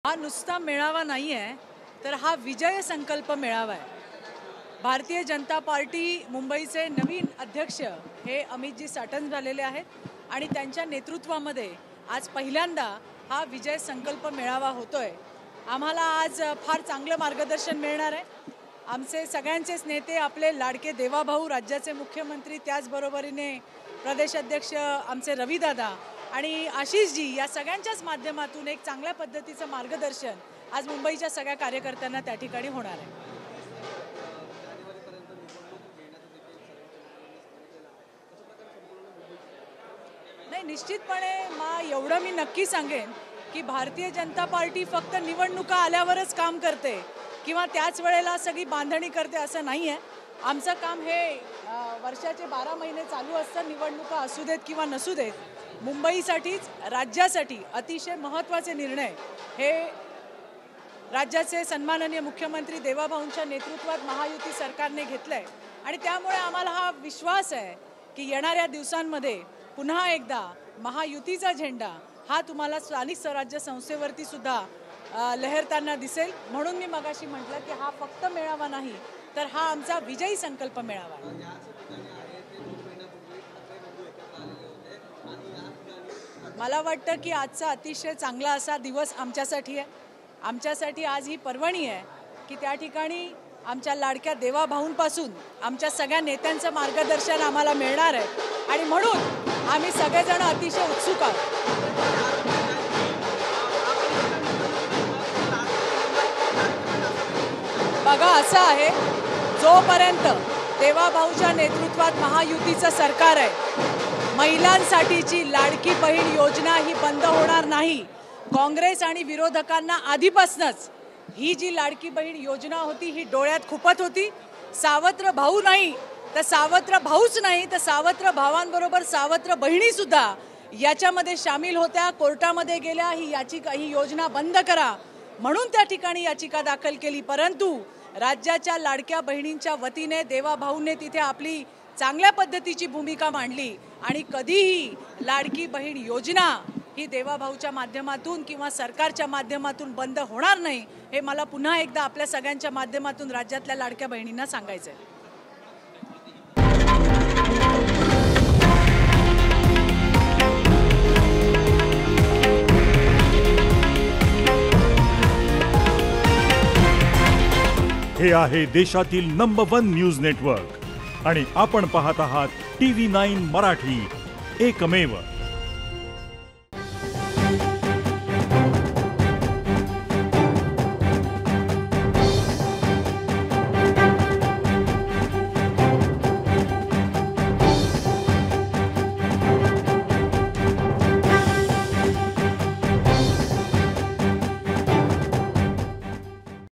हा नुसता मेळावा नाहीये, तर हा विजय संकल्प मेळावा आहे। भारतीय जनता पार्टी मुंबईचे नवीन अध्यक्ष हे अमितजी साटन झालेले आहेत आणि त्यांच्या नेतृत्वामध्ये आज पहिल्यांदा हा विजय संकल्प मेळावा होतोय। आम्हाला आज फार चांगलं मार्गदर्शन मिळणार आहे। आमचे सगळ्यांचेच नेते, आपले लाडके देवाभाऊ, राज्याचे मुख्यमंत्री, त्याचबरोबरीने प्रदेश अध्यक्ष आमचे रविदादा आणि आशिषजी, या सगळ्यांच्याच माध्यमातून एक चांगल्या पद्धतीचं मार्गदर्शन आज मुंबईच्या सगळ्या कार्यकर्त्यांना त्या ठिकाणी होणार आहे। नाही, निश्चितपणे एवढं मी नक्की सांगेन की भारतीय जनता पार्टी फक्त निवडणुका आल्यावरच काम करते किंवा त्याच वेळेला सगळी बांधणी करते असं नाही आहे। आमचं काम हे वर्षाचे 12 महिने चालू असतं, निवडणुका असू देत किंवा नसू देत। मुंबईसाठीच, राज्यासाठी अतिशय महत्त्वाचे निर्णय हे राज्याचे सन्माननीय मुख्यमंत्री देवाभाऊंच्या नेतृत्वात महायुती सरकारने घेतलंय आणि त्यामुळे आम्हाला हा विश्वास आहे की येणाऱ्या दिवसांमध्ये पुन्हा एकदा महायुतीचा झेंडा हा तुम्हाला स्थानिक स्वराज्य संस्थेवरती सुद्धा लहरताना दिसेल। म्हणून मी मगाशी म्हटलं की हा फक्त मेळावा नाही, तर हा आमचा विजयी संकल्प मेळावा आहे। मला वाटतं की आजचा अतिशय चांगला असा दिवस आमच्यासाठी आहे। आमच्यासाठी आज ही पर्वणी आहे की त्या ठिकाणी आमच्या लाडक्या देवाभाऊंपासून आमच्या सगळ्या नेत्यांचं मार्गदर्शन आम्हाला मिळणार आहे आणि म्हणून आम्ही सगळेजण अतिशय उत्सुक आहोत। बघा, असं आहे, जोपर्यंत देवाभाऊच्या नेतृत्वात महायुतीचं सरकार आहे, महिलांसाठीची लाडकी बहीण योजना ही बंद होणार नाही। काँग्रेस आणि विरोधकांना आधीपासूनच ही जी लाडकी बहीण योजना होती ही डोळ्यात खुपत होती। सावत्र भाऊ नाही तर सावत्र भाऊच नाही तर सावत्र भावांबरोबर सावत्र बहिणी सुद्धा याच्यामध्ये सामील होत्या, कोर्टामध्ये गेल्या, ही योजना बंद करा म्हणून त्या ठिकाणी याचिका दाखल केली। परंतु राज्याच्या लाडक्या बहिणींच्या वतीने देवाभाऊंनी तिथे आपली चांगल्या पद्धतीची भूमिका मांडली आणि कधीही लाडकी बहीण योजना ही देवाभाऊच्या माध्यमातून किंवा सरकारच्या माध्यमातून बंद होणार नाही, हे मला पुन्हा एकदा आपल्या सगळ्यांच्या माध्यमातून राज्यातल्या लाडक्या बहिणींना सांगायचं आहे। हे आहे देशातील नंबर 1 न्यूज नेटवर्क आणि आपण पाहत आहात TV9 मराठी, एकमेव।